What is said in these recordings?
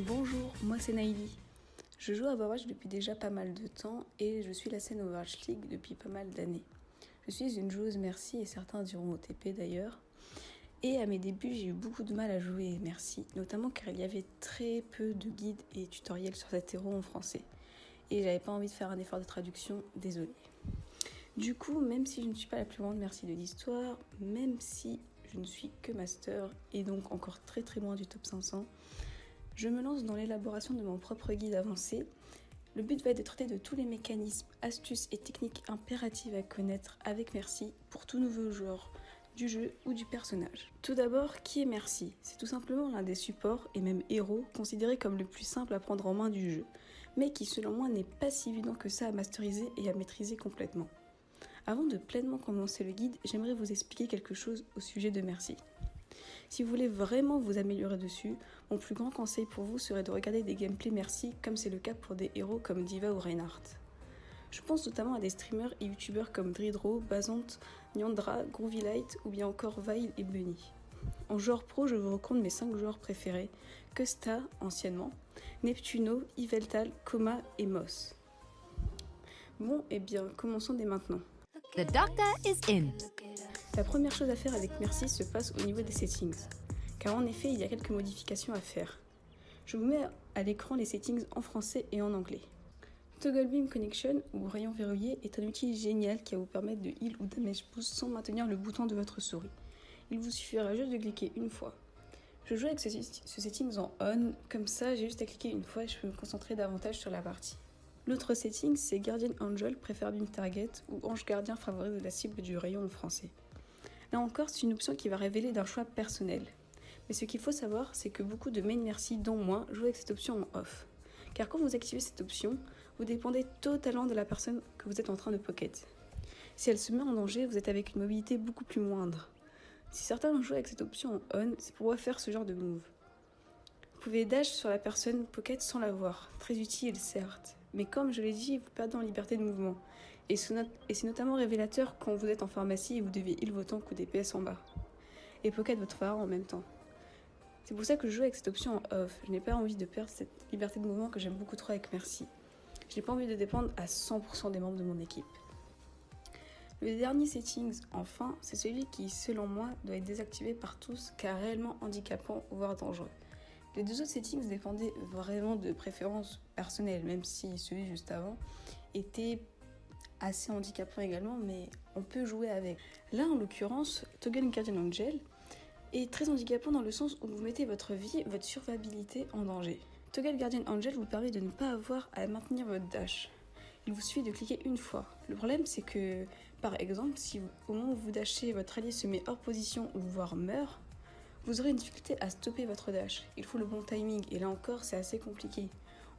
Bonjour, moi c'est Naïli. Je joue à Overwatch depuis déjà pas mal de temps et je suis la scène Overwatch League depuis pas mal d'années. Je suis une joueuse Merci et certains diront OTP d'ailleurs. Et à mes débuts, j'ai eu beaucoup de mal à jouer Merci, notamment car il y avait très peu de guides et tutoriels sur cet héros en français. Et j'avais pas envie de faire un effort de traduction, désolée. Du coup, même si je ne suis pas la plus grande Merci de l'histoire, même si je ne suis que Master et donc encore très très loin du top 500, je me lance dans l'élaboration de mon propre guide avancé. Le but va être de traiter de tous les mécanismes, astuces et techniques impératives à connaître avec Merci pour tout nouveau joueur du jeu ou du personnage. Tout d'abord, qui est Merci ? C'est tout simplement l'un des supports et même héros considérés comme le plus simple à prendre en main du jeu, mais qui selon moi n'est pas si évident que ça à masteriser et à maîtriser complètement. Avant de pleinement commencer le guide, j'aimerais vous expliquer quelque chose au sujet de Merci. Si vous voulez vraiment vous améliorer dessus, mon plus grand conseil pour vous serait de regarder des gameplays Merci comme c'est le cas pour des héros comme D.Va ou Reinhardt. Je pense notamment à des streamers et youtubeurs comme Dridro, Bazant, Nyandra, Groovylight ou bien encore Vile et Bunny. En joueur pro, je vous recommande mes 5 joueurs préférés, Kusta anciennement, Neptuno, Yveltal, Koma et Moss. Bon, et bien commençons dès maintenant. The doctor is in. La première chose à faire avec Merci se passe au niveau des settings, car en effet il y a quelques modifications à faire. Je vous mets à l'écran les settings en français et en anglais. Toggle Beam Connection ou rayon verrouillé est un outil génial qui va vous permettre de heal ou damage boost sans maintenir le bouton de votre souris. Il vous suffira juste de cliquer une fois. Je joue avec ce settings en on, comme ça j'ai juste à cliquer une fois et je peux me concentrer davantage sur la partie. L'autre setting c'est Guardian Angel Prefer Beam Target ou Ange Gardien favorise la cible du rayon en français. Là encore, c'est une option qui va révéler d'un choix personnel. Mais ce qu'il faut savoir, c'est que beaucoup de main Merci, dont moi, jouent avec cette option en off. Car quand vous activez cette option, vous dépendez totalement de la personne que vous êtes en train de pocket. Si elle se met en danger, vous êtes avec une mobilité beaucoup plus moindre. Si certains jouent avec cette option en on, c'est pour pouvoir faire ce genre de move. Vous pouvez dash sur la personne pocket sans la voir, très utile certes, mais comme je l'ai dit, vous perdez en liberté de mouvement. Et c'est notamment révélateur quand vous êtes en pharmacie et vous devez heal vos tanks ou DPS en bas. Et pocket votre phare en même temps. C'est pour ça que je joue avec cette option en off. Je n'ai pas envie de perdre cette liberté de mouvement que j'aime beaucoup trop avec Merci. Je n'ai pas envie de dépendre à 100% des membres de mon équipe. Le dernier settings, enfin, c'est celui qui, selon moi, doit être désactivé par tous car réellement handicapant voire dangereux. Les deux autres settings dépendaient vraiment de préférences personnelles, même si celui juste avant était assez handicapant également, mais on peut jouer avec. Là, en l'occurrence, Toggle Guardian Angel est très handicapant dans le sens où vous mettez votre vie, votre survivabilité en danger. Toggle Guardian Angel vous permet de ne pas avoir à maintenir votre dash. Il vous suffit de cliquer une fois. Le problème, c'est que, par exemple, si au moment où vous dashez, votre allié se met hors position ou voire meurt, vous aurez une difficulté à stopper votre dash. Il faut le bon timing, et là encore, c'est assez compliqué.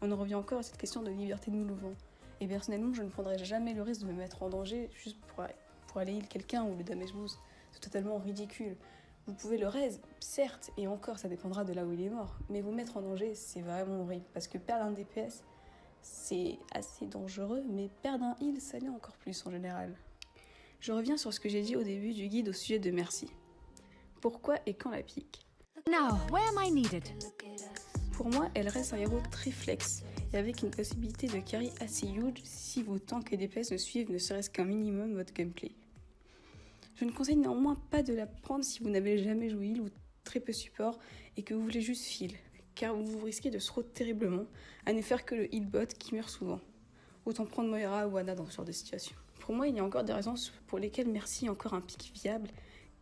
On en revient encore à cette question de liberté de mouvement. Et personnellement, je ne prendrais jamais le risque de me mettre en danger juste pour aller heal quelqu'un ou le damage boost. C'est totalement ridicule. Vous pouvez le raise, certes, et encore, ça dépendra de là où il est mort. Mais vous mettre en danger, c'est vraiment horrible. Parce que perdre un DPS, c'est assez dangereux, mais perdre un heal, ça l'est encore plus en général. Je reviens sur ce que j'ai dit au début du guide au sujet de Merci. Pourquoi et quand la pique ? Now, where am I needed? Pour moi, elle reste un héros très flex, et avec une possibilité de carry assez huge si vos tanks et DPS ne suivent ne serait-ce qu'un minimum votre gameplay. Je ne conseille néanmoins pas de la prendre si vous n'avez jamais joué heal ou très peu support et que vous voulez juste feel, car vous risquez de throw terriblement à ne faire que le heal bot qui meurt souvent. Autant prendre Moira ou Ana dans ce genre de situation. Pour moi, il y a encore des raisons pour lesquelles Merci est encore un pick viable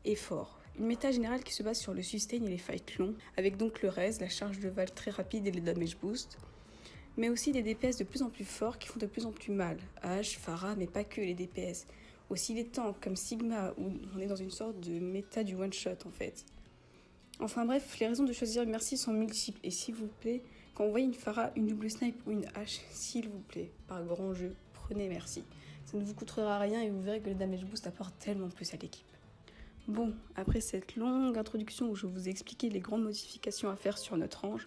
et fort. Une méta générale qui se base sur le sustain et les fights longs, avec donc le raise, la charge de val très rapide et le damage boost, mais aussi des DPS de plus en plus forts qui font de plus en plus mal. Ashe, Pharah, mais pas que les DPS. Aussi les tanks comme Sigma, où on est dans une sorte de méta du one-shot en fait. Enfin bref, les raisons de choisir Merci sont multiples, et s'il vous plaît, quand vous voyez une Pharah, une double snipe ou une Ashe, s'il vous plaît, par grand jeu, prenez Merci. Ça ne vous coûtera rien et vous verrez que le damage boost apporte tellement plus à l'équipe. Bon, après cette longue introduction où je vous ai expliqué les grandes modifications à faire sur notre ange,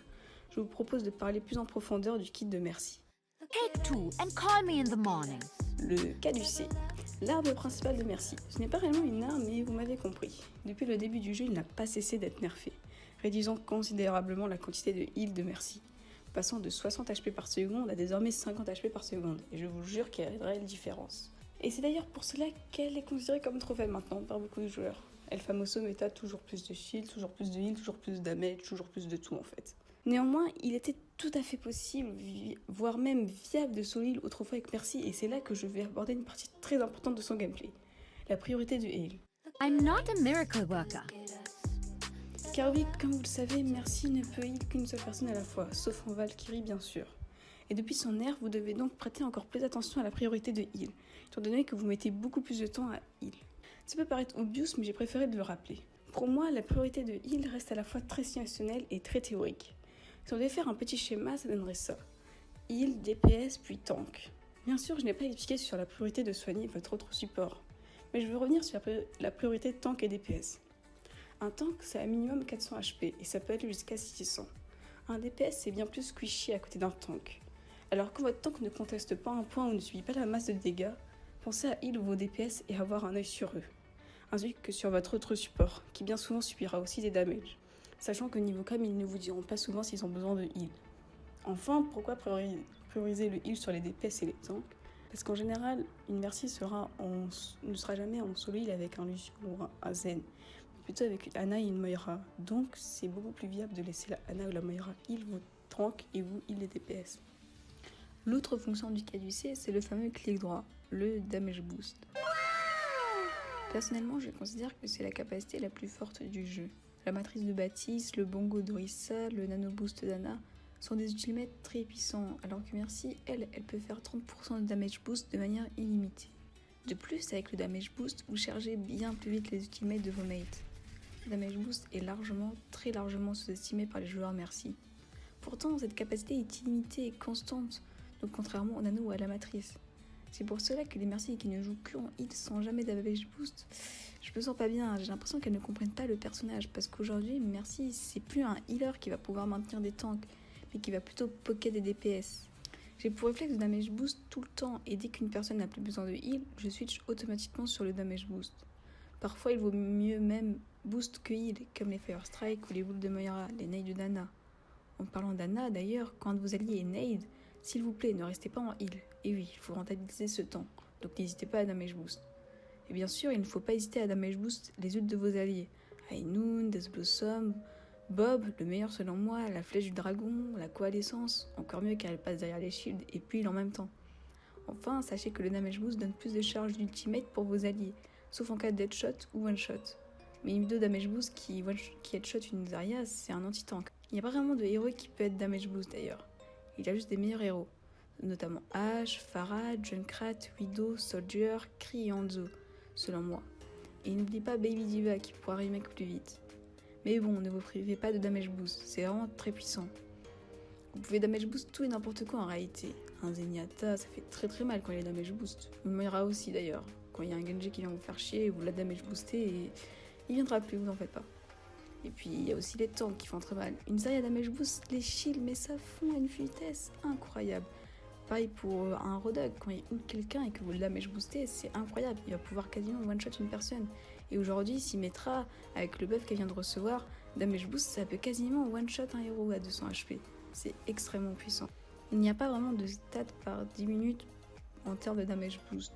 je vous propose de parler plus en profondeur du kit de Merci. Take two and call me in the morning. Le caducé, l'arme principale de Merci. Ce n'est pas réellement une arme, mais vous m'avez compris. Depuis le début du jeu, il n'a pas cessé d'être nerfé, réduisant considérablement la quantité de heal de Merci. passant de 60 HP par seconde à désormais 50 HP par seconde, et je vous jure qu'il y a une réelle différence. Et c'est d'ailleurs pour cela qu'elle est considérée comme trop faible maintenant par beaucoup de joueurs. El Famoso méta toujours plus de shield, toujours plus de heal, toujours plus de damage, toujours plus de tout en fait. Néanmoins, il était tout à fait possible, voire même viable de solo heal autrefois avec Mercy, et c'est là que je vais aborder une partie très importante de son gameplay, la priorité du heal. I'm not a miracle worker. Car oui, comme vous le savez, Mercy ne peut heal qu'une seule personne à la fois, sauf en Valkyrie bien sûr. Et depuis son nerf, vous devez donc prêter encore plus attention à la priorité de heal, étant donné que vous mettez beaucoup plus de temps à heal. Ça peut paraître obvious, mais j'ai préféré de le rappeler. Pour moi, la priorité de heal reste à la fois très situationnelle et très théorique. Si on devait faire un petit schéma, ça donnerait ça. Heal, DPS, puis tank. Bien sûr, je n'ai pas expliqué sur la priorité de soigner votre autre support, mais je veux revenir sur la priorité tank et DPS. Un tank, c'est à minimum 400 HP, et ça peut aller jusqu'à 600. Un DPS, c'est bien plus squishy à côté d'un tank. Alors que votre tank ne conteste pas un point ou ne subit pas la masse de dégâts, pensez à heal vos DPS et avoir un œil sur eux, ainsi que sur votre autre support, qui bien souvent subira aussi des damages, sachant que niveau cam, ils ne vous diront pas souvent s'ils ont besoin de heal. Enfin, pourquoi prioriser le heal sur les DPS et les tanks? Parce qu'en général, une Mercy ne sera jamais en solo heal avec un Lucian ou un Zen, mais plutôt avec une Ana et une Moira. Donc c'est beaucoup plus viable de laisser la Ana ou la Moira heal vos tanks et vous heal les DPS. L'autre fonction du caducé, c'est le fameux clic droit, le damage boost. Personnellement, je considère que c'est la capacité la plus forte du jeu. La matrice de Baptiste, le bongo d'Orisa, le nano boost d'Ana sont des ultimates très puissants, alors que Mercy, elle peut faire 30% de damage boost de manière illimitée. De plus, avec le damage boost, vous chargez bien plus vite les ultimates de vos mates. Le damage boost est très largement sous-estimé par les joueurs Mercy. Pourtant, cette capacité est illimitée et constante, donc contrairement au nano ou à la matrice. C'est pour cela que les Mercy qui ne jouent que en heal sans jamais damage boost, je me sens pas bien, j'ai l'impression qu'elles ne comprennent pas le personnage, parce qu'aujourd'hui, Mercy, c'est plus un healer qui va pouvoir maintenir des tanks, mais qui va plutôt poker des DPS. J'ai pour réflexe de damage boost tout le temps, et dès qu'une personne n'a plus besoin de heal, je switch automatiquement sur le damage boost. Parfois, il vaut mieux même boost que heal, comme les Fire Strike ou les boules de Moira, les nades de Dana. En parlant d'Ana, d'ailleurs, quand vos alliés est nade, s'il vous plaît, ne restez pas en heal. Et oui, il faut rentabiliser ce temps, donc n'hésitez pas à damage boost. Et bien sûr, il ne faut pas hésiter à damage boost les ults de vos alliés. Ainun, Death Blossom, Bob, le meilleur selon moi, la flèche du dragon, la coalescence, encore mieux car elle passe derrière les shields et puis en même temps. Enfin, sachez que le damage boost donne plus de charge d'ultimate pour vos alliés, sauf en cas de deadshot ou one shot. Mais une vidéo damage boost qui headshot une Zarya, c'est un anti-tank. Il n'y a pas vraiment de héros qui peut être damage boost d'ailleurs. Il y a juste des meilleurs héros, notamment Ashe, Pharah, Junkrat, Widow, Soldier, Kree et Hanzo, selon moi. Et n'oubliez pas Baby Diva qui pourra remake plus vite. Mais bon, ne vous privez pas de damage boost, c'est vraiment très puissant. Vous pouvez damage boost tout et n'importe quoi en réalité. Un Zenyatta, ça fait très mal quand il est damage boost. Une Moira aussi d'ailleurs. Quand il y a un Genji qui vient vous faire chier, vous la damage booster et il viendra plus, vous en faites pas. Et puis il y a aussi les tanks qui font très mal. Une Zarya damage boost les shields, mais ça fond à une vitesse incroyable. Pareil pour un Rodog, quand il ult quelqu'un et que vous le damage boostez, c'est incroyable. Il va pouvoir quasiment one shot une personne. Et aujourd'hui, s'il mettra, avec le buff qu'elle vient de recevoir, damage boost, ça peut quasiment one shot un héros à 200 HP. C'est extrêmement puissant. Il n'y a pas vraiment de stats par 10 minutes en termes de damage boost.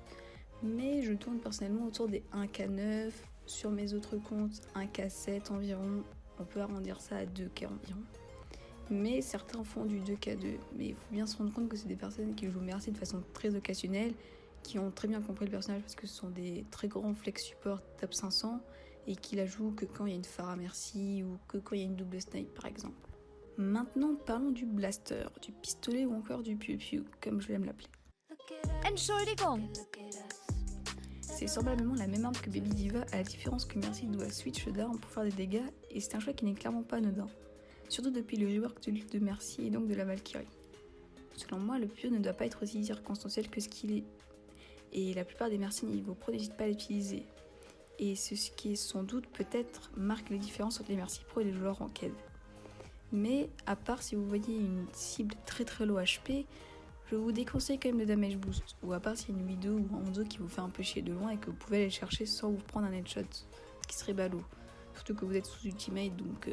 Mais je tourne personnellement autour des 1k9, sur mes autres comptes 1k7 environ. On peut arrondir ça à 2k environ. Mais certains font du 2k2. Mais il faut bien se rendre compte que c'est des personnes qui jouent Mercy de façon très occasionnelle, qui ont très bien compris le personnage parce que ce sont des très grands flex support top 500 et qui la jouent que quand il y a une Pharah Mercy ou que quand il y a une double snipe par exemple. Maintenant parlons du blaster, du pistolet ou encore du piu-piu, comme je l'aime l'appeler. Entschuldigung. C'est semblablement la même arme que Baby Diva, à la différence que Mercy doit switch d'arme pour faire des dégâts, et c'est un choix qui n'est clairement pas anodin. Surtout depuis le rework de Mercy et donc de la Valkyrie. Selon moi, le piu ne doit pas être aussi circonstanciel que ce qu'il est, et la plupart des Mercy niveau pro n'hésitent pas à l'utiliser. Et ce qui sans doute peut-être marque les différences entre les Mercy pro et les joueurs ranked. Mais à part si vous voyez une cible très low HP, je vous déconseille quand même le damage boost, ou à part s'il y a une Widow ou un Hanzo qui vous fait un peu chier de loin et que vous pouvez aller chercher sans vous prendre un headshot, ce qui serait ballot. Surtout que vous êtes sous ultimate, donc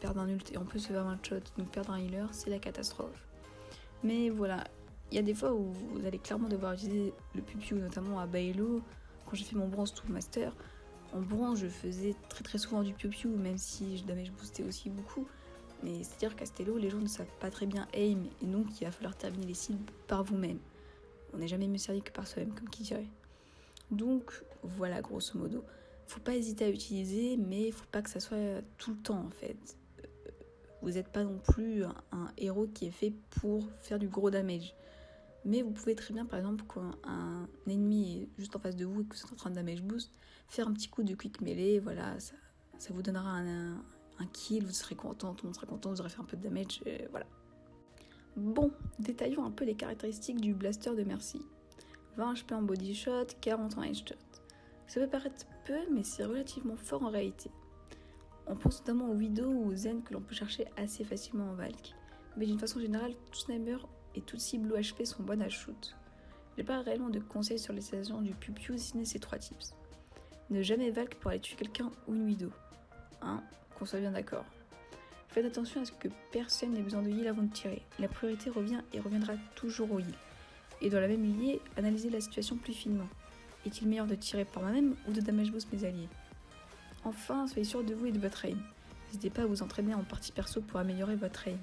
perdre un ult et en plus se faire un shot, donc perdre un healer, c'est la catastrophe. Mais voilà, il y a des fois où vous allez clairement devoir utiliser le Piu-Piu, notamment à Baelo. Quand j'ai fait mon bronze tout master, en bronze je faisais très souvent du Piu-Piu, même si je damage boostais aussi beaucoup. Mais c'est-à-dire qu'à Stello, les gens ne savent pas très bien aim, et donc il va falloir terminer les cibles par vous-même. On n'est jamais mieux servi que par soi-même, comme qui dirait. Donc voilà, grosso modo. Faut pas hésiter à utiliser, mais faut pas que ça soit tout le temps en fait. Vous n'êtes pas non plus un héros qui est fait pour faire du gros damage. Mais vous pouvez très bien, par exemple, quand un ennemi est juste en face de vous et que vous êtes en train de damage boost, faire un petit coup de quick melee, voilà, ça vous donnera un kill, vous serez content, tout le monde sera content, vous aurez fait un peu de damage, voilà. Bon, détaillons un peu les caractéristiques du blaster de Mercy. 20 HP en body shot, 40 en headshot. Ça peut paraître peu, mais c'est relativement fort en réalité. On pense notamment aux Widow ou aux Zen que l'on peut chercher assez facilement en Valk. Mais d'une façon générale, tout sniper et toute cible OHP sont bonnes à shoot. J'ai pas réellement de conseils sur l'utilisation du Piu-Piu sinon ces 3 tips. Ne jamais Valk pour aller tuer quelqu'un ou une Widow. Qu'on soit bien d'accord. Faites attention à ce que personne n'ait besoin de heal avant de tirer. La priorité revient et reviendra toujours au heal. Et dans la même lignée, analysez la situation plus finement. Est-il meilleur de tirer par moi-même ou de damage boost mes alliés? Enfin, soyez sûr de vous et de votre aim. N'hésitez pas à vous entraîner en partie perso pour améliorer votre aim.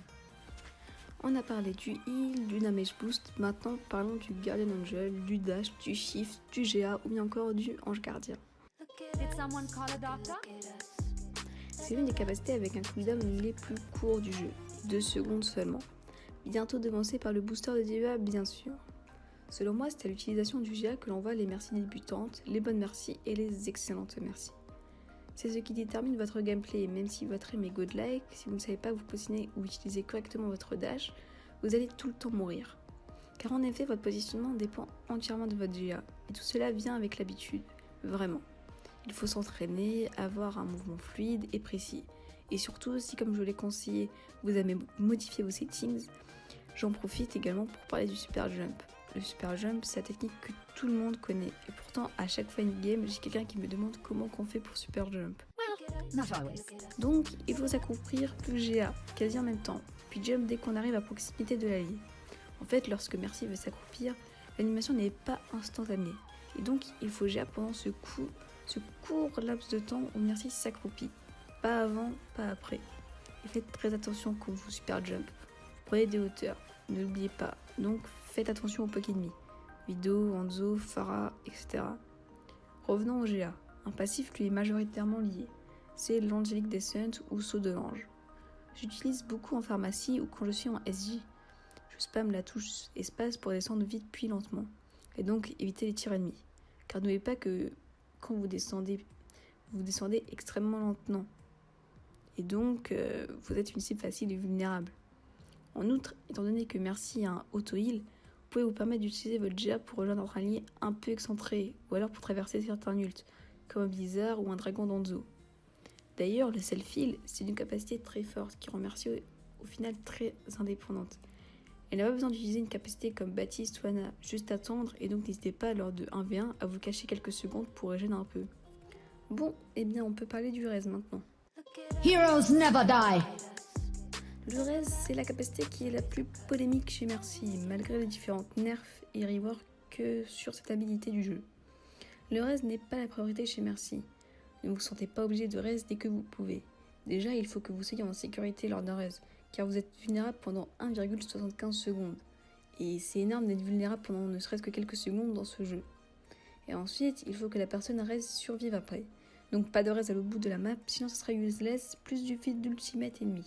On a parlé du heal, du damage boost, maintenant parlons du Guardian Angel, du dash, du shift, du GA ou bien encore du ange gardien. Did someone call a doctor? C'est l'une des capacités avec un cooldown les plus courts du jeu, 2 secondes seulement. Bientôt devancé par le booster de DEA bien sûr. Selon moi, c'est à l'utilisation du GA que l'on voit les merci débutantes, les bonnes merci et les excellentes merci. C'est ce qui détermine votre gameplay, même si votre aim est godlike, si vous ne savez pas vous positionner ou utiliser correctement votre dash, vous allez tout le temps mourir. Car en effet, votre positionnement dépend entièrement de votre GA, et tout cela vient avec l'habitude, vraiment. Il faut s'entraîner, avoir un mouvement fluide et précis. Et surtout, si comme je l'ai conseillé, vous avez modifié vos settings, j'en profite également pour parler du super jump. Le super jump, c'est la technique que tout le monde connaît. Et pourtant, à chaque fois in-game, j'ai quelqu'un qui me demande comment qu'on fait pour super jump. Not always. Donc, il faut s'accroupir puis GA, quasi en même temps, puis jump dès qu'on arrive à proximité de l'allié. En fait, lorsque Mercy veut s'accroupir, l'animation n'est pas instantanée. Et donc, il faut GA pendant ce court laps de temps où Mercy s'accroupit. Pas avant, pas après. Et faites très attention quand vous super jump. Vous prenez des hauteurs, ne l'oubliez pas. Donc, faites attention aux poke ennemis. Widow, Hanzo, Pharah, etc. Revenons au GA. Un passif lui est majoritairement lié. C'est l'Angelic Descent ou Saut de l'Ange. J'utilise beaucoup en pharmacie ou quand je suis en SJ. Je spamme la touche espace pour descendre vite puis lentement. Et donc éviter les tirs ennemis. Car n'oubliez pas que quand vous descendez extrêmement lentement. Et donc vous êtes une cible facile et vulnérable. En outre, étant donné que Mercy a un auto-heal, vous pouvez vous permettre d'utiliser votre GA pour rejoindre un allié un peu excentré, ou alors pour traverser certains ults, comme un Blizzard ou un Dragon d'Hanzo. D'ailleurs, le self-heal, c'est une capacité très forte qui rend Mercy au final très indépendante. Elle n'a pas besoin d'utiliser une capacité comme Baptiste ou Ana, juste attendre, et donc n'hésitez pas lors de 1v1 à vous cacher quelques secondes pour régénérer un peu. Bon, eh bien on peut parler du Rez maintenant. Heroes never die. Le Rez, c'est la capacité qui est la plus polémique chez Mercy, malgré les différentes nerfs et reworks sur cette habilité du jeu. Le Rez n'est pas la priorité chez Mercy. Ne vous sentez pas obligé de Rez dès que vous pouvez. Déjà, il faut que vous soyez en sécurité lors d'un Rez, car vous êtes vulnérable pendant 1,75 secondes. Et c'est énorme d'être vulnérable pendant ne serait-ce que quelques secondes dans ce jeu. Et ensuite, il faut que la personne Rez survive après. Donc pas de Rez à l'autre bout de la map, sinon ça sera useless, plus du feed d'ultimate ennemi.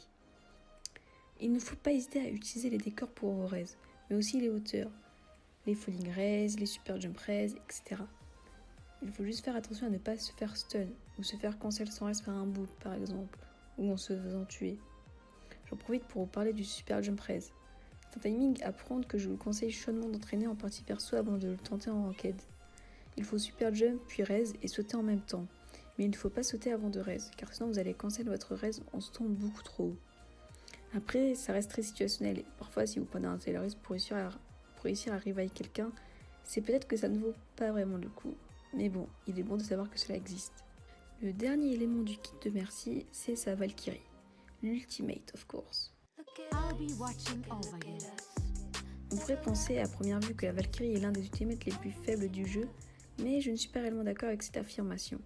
Il ne faut pas hésiter à utiliser les décors pour vos Rez, mais aussi les hauteurs, les falling Rez, les super jump Rez, etc. Il faut juste faire attention à ne pas se faire stun, ou se faire cancel sans Rez par un boot par exemple, ou en se faisant tuer. J'en profite pour vous parler du super jump Rez. C'est un timing à prendre que je vous conseille chaudement d'entraîner en partie perso avant de le tenter en ranked. Il faut super jump puis Rez et sauter en même temps, mais il ne faut pas sauter avant de Rez, car sinon vous allez cancel votre Rez en sautant beaucoup trop haut. Après, ça reste très situationnel et parfois si vous prenez un tel risque pour réussir à revive quelqu'un, c'est peut-être que ça ne vaut pas vraiment le coup. Mais bon, il est bon de savoir que cela existe. Le dernier élément du kit de Mercy, c'est sa Valkyrie. L'Ultimate, of course. I'll be watching over you. On pourrait penser à première vue que la Valkyrie est l'un des ultimates les plus faibles du jeu, mais je ne suis pas réellement d'accord avec cette affirmation.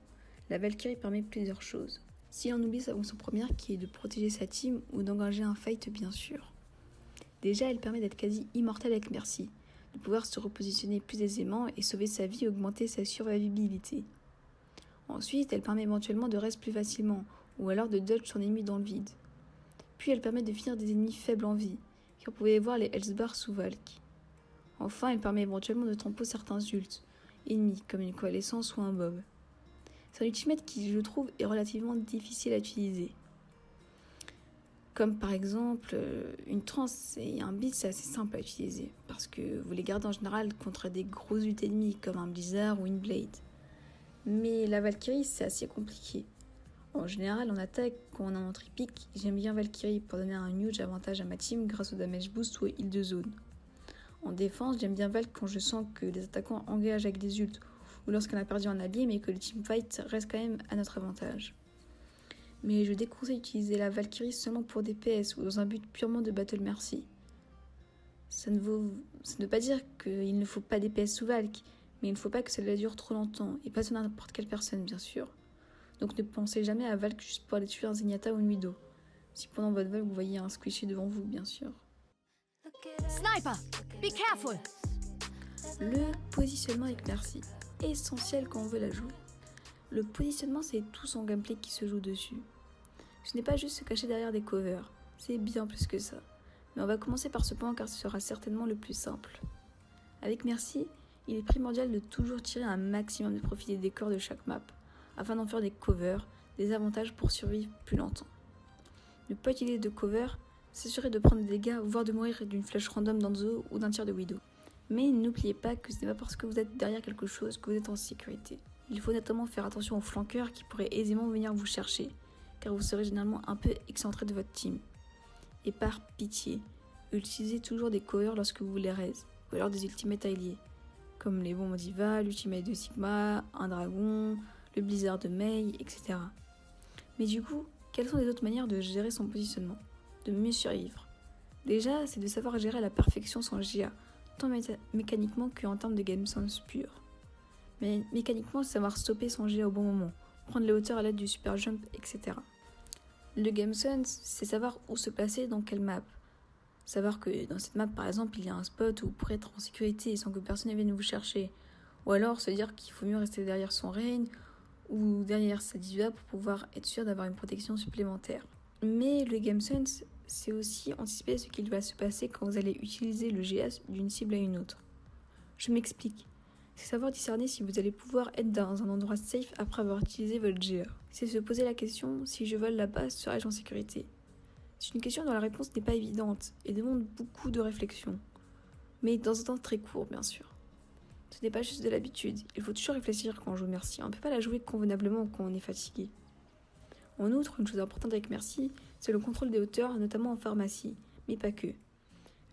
La Valkyrie permet plusieurs choses. Si on oublie sa fonction première qui est de protéger sa team ou d'engager un fight bien sûr. Déjà, elle permet d'être quasi immortelle avec Mercy, de pouvoir se repositionner plus aisément et sauver sa vie et augmenter sa survivabilité. Ensuite, elle permet éventuellement de reste plus facilement, ou alors de dodge son ennemi dans le vide. Puis elle permet de finir des ennemis faibles en vie, car vous pouvez voir les health bars sous Valk. Enfin, elle permet éventuellement de tempo certains ults, ennemis comme une coalescence ou un bob. C'est un ultimate qui, je trouve, est relativement difficile à utiliser. Comme par exemple, une trance et un beat, c'est assez simple à utiliser, parce que vous les gardez en général contre des gros ult ennemis comme un blizzard ou une blade. Mais la Valkyrie, c'est assez compliqué. En général, en attaque, quand on est en tripique, j'aime bien Valkyrie pour donner un huge avantage à ma team grâce au damage boost ou aux heals de zone. En défense, j'aime bien Valk quand je sens que les attaquants engagent avec des ults, ou lorsqu'on a perdu un allié mais que le teamfight reste quand même à notre avantage. Mais je déconseille d'utiliser la Valkyrie seulement pour DPS ou dans un but purement de Battle Mercy. Ça ne veut pas dire qu'il ne faut pas DPS sous Valk, mais il ne faut pas que cela dure trop longtemps, et pas sur n'importe quelle personne bien sûr. Donc ne pensez jamais à Valk juste pour aller tuer un Zenyatta ou une Widow. Si pendant votre vol vous voyez un squishy devant vous bien sûr. Sniper, be careful. Le positionnement avec Mercy, essentiel quand on veut la jouer. Le positionnement, c'est tout son gameplay qui se joue dessus. Ce n'est pas juste se cacher derrière des covers, c'est bien plus que ça. Mais on va commencer par ce point car ce sera certainement le plus simple. Avec Mercy, il est primordial de toujours tirer un maximum de profit des décors de chaque map, afin d'en faire des covers, des avantages pour survivre plus longtemps. Ne pas utiliser de cover, s'assurer de prendre des dégâts, voire de mourir d'une flèche random d'Anzo ou d'un tir de Widow. Mais n'oubliez pas que ce n'est pas parce que vous êtes derrière quelque chose que vous êtes en sécurité. Il faut notamment faire attention aux flanqueurs qui pourraient aisément venir vous chercher, car vous serez généralement un peu excentré de votre team. Et par pitié, utilisez toujours des covers lorsque vous les raise, ou alors des ultimates alliés, comme les bombes d'Iva, l'ultimate de Sigma, un dragon, le blizzard de Mei, etc. Mais du coup, quelles sont les autres manières de gérer son positionnement, de mieux survivre? Déjà, c'est de savoir gérer à la perfection son GA, tant mécaniquement qu'en termes de game sense pur. Mais mécaniquement, c'est savoir stopper son GA au bon moment, prendre les hauteurs à l'aide du super jump, etc. Le game sense, c'est savoir où se placer dans quelle map. Savoir que dans cette map, par exemple, il y a un spot où vous pourrez être en sécurité sans que personne ne vienne vous chercher. Ou alors se dire qu'il faut mieux rester derrière son Reign ou derrière sa diva pour pouvoir être sûr d'avoir une protection supplémentaire. Mais le game sense, c'est aussi anticiper ce qu'il va se passer quand vous allez utiliser le GA d'une cible à une autre. Je m'explique. C'est savoir discerner si vous allez pouvoir être dans un endroit safe après avoir utilisé votre GA. C'est se poser la question, si je vole là-bas, serai-je en sécurité? C'est une question dont la réponse n'est pas évidente et demande beaucoup de réflexion. Mais dans un temps très court, bien sûr. Ce n'est pas juste de l'habitude, il faut toujours réfléchir quand on joue Mercy. On ne peut pas la jouer convenablement quand on est fatigué. En outre, une chose importante avec Mercy, c'est le contrôle des hauteurs, notamment en pharmacie, mais pas que.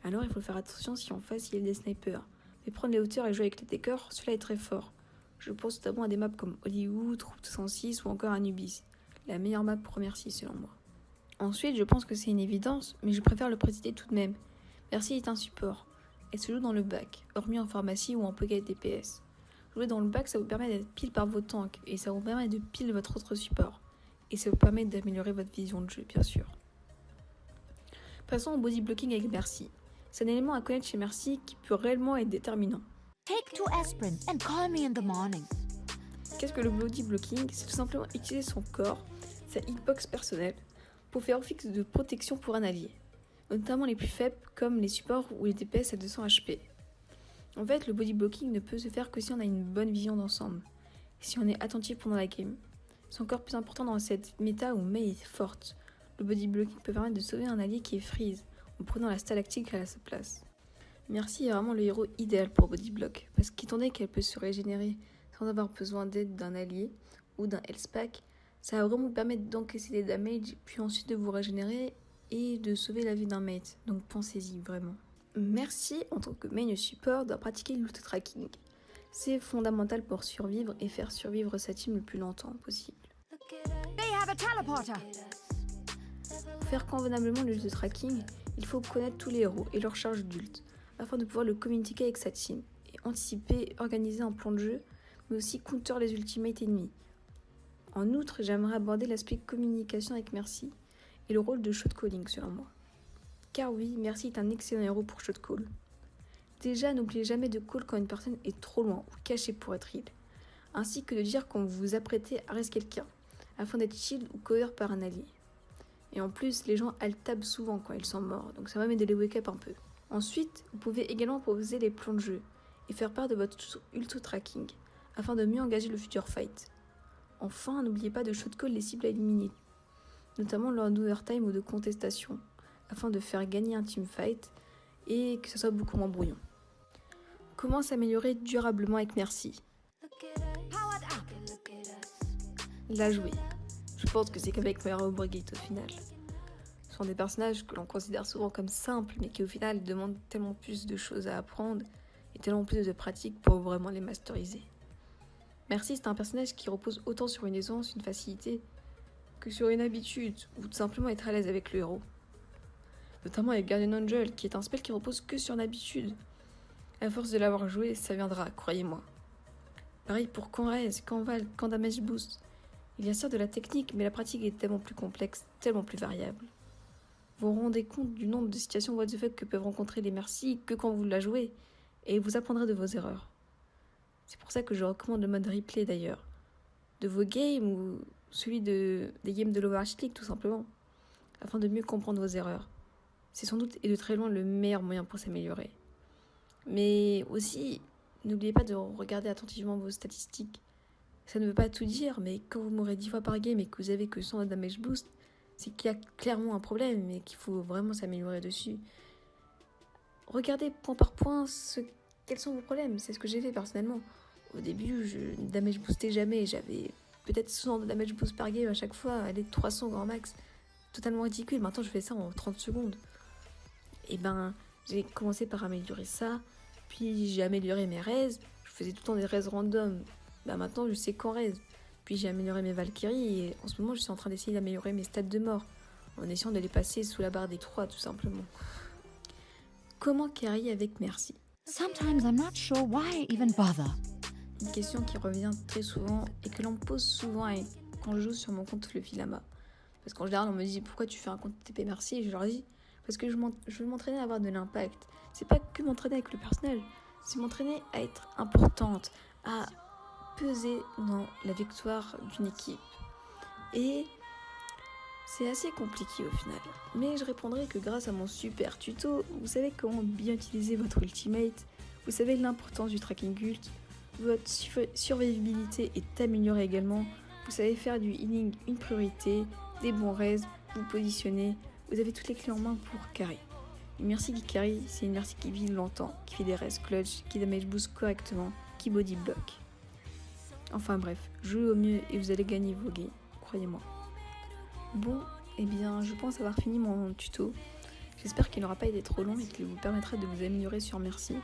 Alors il faut faire attention si en face il y a des snipers. Mais prendre les hauteurs et jouer avec les décors, cela est très fort. Je pense notamment à des maps comme Hollywood, Route 106 ou encore Anubis. La meilleure map pour Mercy selon moi. Ensuite, je pense que c'est une évidence, mais je préfère le préciser tout de même. Mercy est un support. Elle se joue dans le back, hormis en pharmacie ou en pocket DPS. Jouer dans le back, ça vous permet d'être pile par vos tanks, et ça vous permet de pile votre autre support. Et ça vous permet d'améliorer votre vision de jeu, bien sûr. Passons au body blocking avec Mercy. C'est un élément à connaître chez Mercy qui peut réellement être déterminant. Take 2 aspirin and call me in the morning. Qu'est-ce que le body blocking? C'est tout simplement utiliser son corps, sa hitbox personnelle, pour faire office de protection pour un allié, notamment les plus faibles comme les supports ou les DPS à 200 HP. En fait, le body blocking ne peut se faire que si on a une bonne vision d'ensemble, si on est attentif pendant la game. C'est encore plus important dans cette méta où Mei est forte. Le body blocking peut permettre de sauver un allié qui est freeze, en prenant la stalactique à sa place. Mercy est vraiment le héros idéal pour body block, parce qu'étant donné qu'elle peut se régénérer sans avoir besoin d'aide d'un allié ou d'un health pack, ça va vraiment vous permettre d'encaisser des damages, puis ensuite de vous régénérer et de sauver la vie d'un mate, donc pensez-y vraiment. Mercy, en tant que main support, doit pratiquer l'auto-tracking. C'est fondamental pour survivre et faire survivre sa team le plus longtemps possible. teleporter. Pour faire convenablement le jeu de tracking, il faut connaître tous les héros et leur charge d'ult, afin de pouvoir le communiquer avec sa team, et anticiper, organiser un plan de jeu, mais aussi counter les ultimates ennemis. En outre, j'aimerais aborder l'aspect communication avec Mercy, et le rôle de shotcalling selon moi. Car oui, Mercy est un excellent héros pour shotcall. Déjà, n'oubliez jamais de call quand une personne est trop loin ou cachée pour être heal, ainsi que de dire quand vous vous apprêtez à reste quelqu'un, afin d'être shield ou cover par un allié. Et en plus, les gens alt-tab souvent quand ils sont morts, donc ça va m'aider les wake-up un peu. Ensuite, vous pouvez également proposer les plans de jeu et faire part de votre ultra-tracking, afin de mieux engager le futur fight. Enfin, n'oubliez pas de shotcall les cibles à éliminer, notamment lors d'overtime ou de contestation, afin de faire gagner un teamfight et que ce soit beaucoup moins brouillon. Comment s'améliorer durablement avec Mercy ? Powered up. La jouer. Je pense que c'est qu'avec Moira Brigade au final. Ce sont des personnages que l'on considère souvent comme simples, mais qui au final demandent tellement plus de choses à apprendre et tellement plus de pratiques pour vraiment les masteriser. Mercy, c'est un personnage qui repose autant sur une aisance, une facilité, que sur une habitude, ou tout simplement être à l'aise avec le héros. Notamment avec Guardian Angel, qui est un spell qui repose que sur une habitude. À force de l'avoir joué, ça viendra, croyez-moi. Pareil pour quand Raise, quand Val, quand Damage Boost. Il y a certes de la technique, mais la pratique est tellement plus complexe, tellement plus variable. Vous vous rendez compte du nombre de situations what the fuck que peuvent rencontrer les Mercy que quand vous la jouez, et vous apprendrez de vos erreurs. C'est pour ça que je recommande le mode replay d'ailleurs, de vos games ou celui des games de l'Overwatch League tout simplement, afin de mieux comprendre vos erreurs. C'est sans doute et de très loin le meilleur moyen pour s'améliorer. Mais aussi, n'oubliez pas de regarder attentivement vos statistiques. Ça ne veut pas tout dire, mais quand vous mourrez 10 fois par game et que vous avez que 100 damage boost, c'est qu'il y a clairement un problème et qu'il faut vraiment s'améliorer dessus. Regardez point par point quels sont vos problèmes, c'est ce que j'ai fait personnellement. Au début, je ne damage boostais jamais, j'avais peut-être 100 de damage boost par game à chaque fois, allez 300 grand max. Totalement ridicule, maintenant je fais ça en 30 secondes. Et j'ai commencé par améliorer ça, puis j'ai amélioré mes raises, je faisais tout le temps des raises random. Maintenant je sais qu'en raise. Puis j'ai amélioré mes Valkyries et en ce moment je suis en train d'essayer d'améliorer mes stats de mort, en essayant de les passer sous la barre des 3 tout simplement. Comment carry avec Mercy ? Sometimes I'm not sure why I even bother. Une question qui revient très souvent et que l'on me pose souvent quand je joue sur mon compte Fluffy Lama. Parce qu'en général on me dit pourquoi tu fais un compte TP Mercy, et je leur dis parce que je veux m'entraîner à avoir de l'impact. C'est pas que m'entraîner avec le personnage, c'est m'entraîner à être importante, à peser dans la victoire d'une équipe. Et c'est assez compliqué au final. Mais je répondrai que grâce à mon super tuto, vous savez comment bien utiliser votre ultimate, vous savez l'importance du tracking ult, votre survivabilité est améliorée également, vous savez faire du healing une priorité, des bons raises, vous positionnez, vous avez toutes les clés en main pour carry. Une Mercy qui carry, c'est une Mercy qui vit longtemps, qui fait des raises clutch, qui damage boost correctement, qui body block. Enfin bref, jouez au mieux et vous allez gagner vos games, croyez-moi. Bon, je pense avoir fini mon tuto. J'espère qu'il n'aura pas été trop long et qu'il vous permettra de vous améliorer sur Mercy,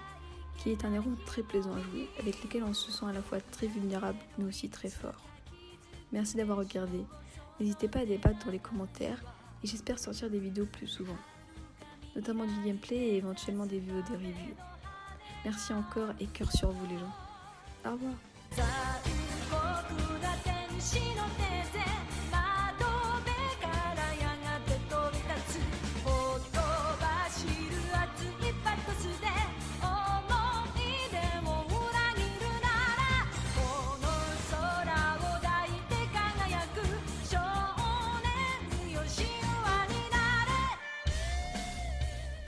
qui est un héros très plaisant à jouer, avec lequel on se sent à la fois très vulnérable mais aussi très fort. Merci d'avoir regardé. N'hésitez pas à débattre dans les commentaires et j'espère sortir des vidéos plus souvent, notamment du gameplay et éventuellement des vidéos des reviews. Merci encore et cœur sur vous les gens. Au revoir. 僕が天使の手